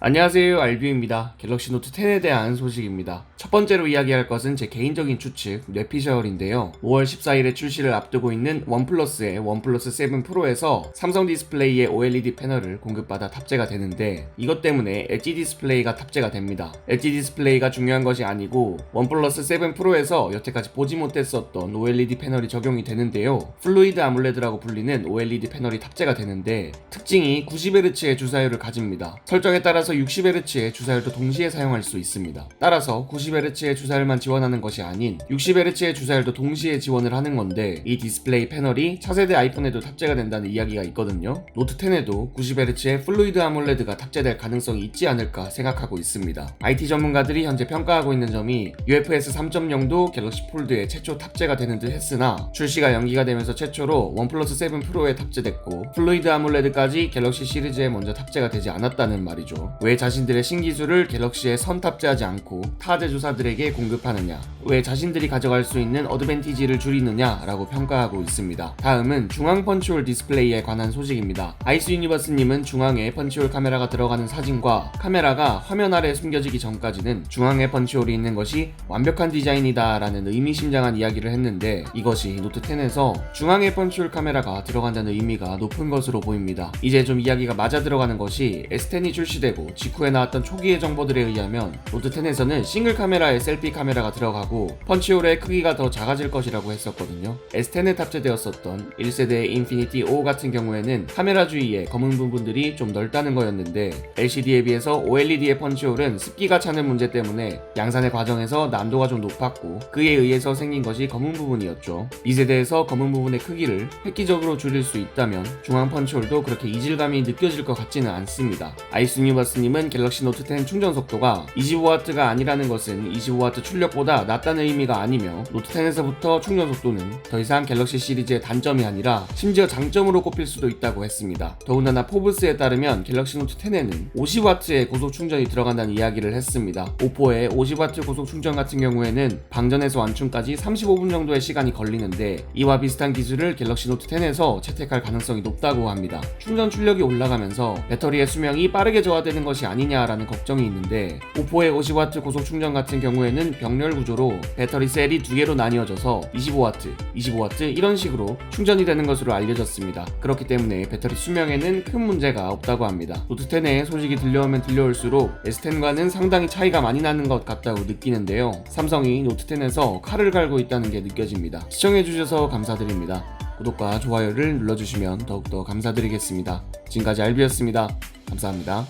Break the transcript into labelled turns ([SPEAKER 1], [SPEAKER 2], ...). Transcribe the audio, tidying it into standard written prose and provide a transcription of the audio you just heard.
[SPEAKER 1] 안녕하세요, 알뷰입니다. 갤럭시 노트 10에 대한 소식입니다. 첫 번째로 이야기할 것은 제 개인적인 추측, 뇌피셜인데요. 5월 14일에 출시를 앞두고 있는 원플러스의 원플러스 7 프로에서 삼성 디스플레이의 OLED 패널을 공급받아 탑재가 되는데, 이것 때문에 엣지 디스플레이가 탑재가 됩니다. 엣지 디스플레이가 중요한 것이 아니고 원플러스 7 프로에서 여태까지 보지 못했었던 OLED 패널이 적용이 되는데요. 플루이드 아몰레드라고 불리는 OLED 패널이 탑재가 되는데, 특징이 90Hz의 주사율을 가집니다. 설정에 따라서 60Hz의 주사율도 동시에 사용할 수 있습니다. 따라서 90Hz의 주사율만 지원하는 것이 아닌 60Hz의 주사율도 동시에 지원을 하는 건데, 이 디스플레이 패널이 차세대 아이폰에도 탑재가 된다는 이야기가 있거든요. 노트 10에도 90Hz의 플루이드 아몰레드가 탑재될 가능성이 있지 않을까 생각하고 있습니다. IT 전문가들이 현재 평가하고 있는 점이 UFS 3.0도 갤럭시 폴드에 최초 탑재가 되는 듯 했으나, 출시가 연기가 되면서 최초로 원플러스 7 프로에 탑재됐고 플루이드 아몰레드까지 갤럭시 시리즈에 먼저 탑재가 되지 않았다는 말이죠. 왜 자신들의 신기술을 갤럭시에 선 탑재하지 않고 타 제조사들에게 공급하느냐, 왜 자신들이 가져갈 수 있는 어드밴티지를 줄이느냐 라고 평가하고 있습니다. 다음은 중앙 펀치홀 디스플레이에 관한 소식입니다. 아이스 유니버스님은 중앙에 펀치홀 카메라가 들어가는 사진과 카메라가 화면 아래에 숨겨지기 전까지는 중앙에 펀치홀이 있는 것이 완벽한 디자인이다 라는 의미심장한 이야기를 했는데, 이것이 노트 10에서 중앙에 펀치홀 카메라가 들어간다는 의미가 높은 것으로 보입니다. 이제 좀 이야기가 맞아 들어가는 것이 S10이 출시되고 직후에 나왔던 초기의 정보들에 의하면 노트 10에서는 싱글 카메라에 셀피 카메라가 들어가고 펀치홀의 크기가 더 작아질 것이라고 했었거든요. S10에 탑재되었었던 1세대의 인피니티 5 같은 경우에는 카메라 주위에 검은 부분들이 좀 넓다는 거였는데, LCD에 비해서 OLED의 펀치홀은 습기가 차는 문제 때문에 양산의 과정에서 난도가 좀 높았고, 그에 의해서 생긴 것이 검은 부분이었죠. 2세대에서 검은 부분의 크기를 획기적으로 줄일 수 있다면 중앙 펀치홀도 그렇게 이질감이 느껴질 것 같지는 않습니다. 아이스 유니버스님은 갤럭시 노트 10 충전 속도가 25W가 아니라는 것은 25W 출력보다 낮다는 의미가 아니며, 노트 10에서부터 충전 속도는 더 이상 갤럭시 시리즈의 단점이 아니라 심지어 장점으로 꼽힐 수도 있다고 했습니다. 더군다나 포브스에 따르면 갤럭시 노트 10에는 50W의 고속 충전이 들어간다는 이야기를 했습니다. 오포의 50W 고속 충전 같은 경우에는 방전에서 완충까지 35분 정도의 시간이 걸리는데, 이와 비슷한 기술을 갤럭시 노트 10에서 채택할 가능성이 높다고 합니다. 충전 출력이 올라가면서 배터리의 수명이 빠르게 저하되는 것이 아니냐라는 걱정이 있는데, 오포의 50W 고속 충전 같은 경우에는 병렬 구조로 배터리 셀이 두 개로 나뉘어져서 25W 이런 식으로 충전이 되는 것으로 알려졌습니다. 그렇기 때문에 배터리 수명에는 큰 문제가 없다고 합니다. 노트 10의 소식이 들려오면 들려올수록 S10과는 상당히 차이가 많이 나는 것 같다고 느끼는데요. 삼성이 노트 10에서 칼을 갈고 있다는 게 느껴집니다. 시청해주셔서 감사드립니다. 구독과 좋아요를 눌러주시면 더욱더 감사드리겠습니다. 지금까지 알비였습니다. 감사합니다.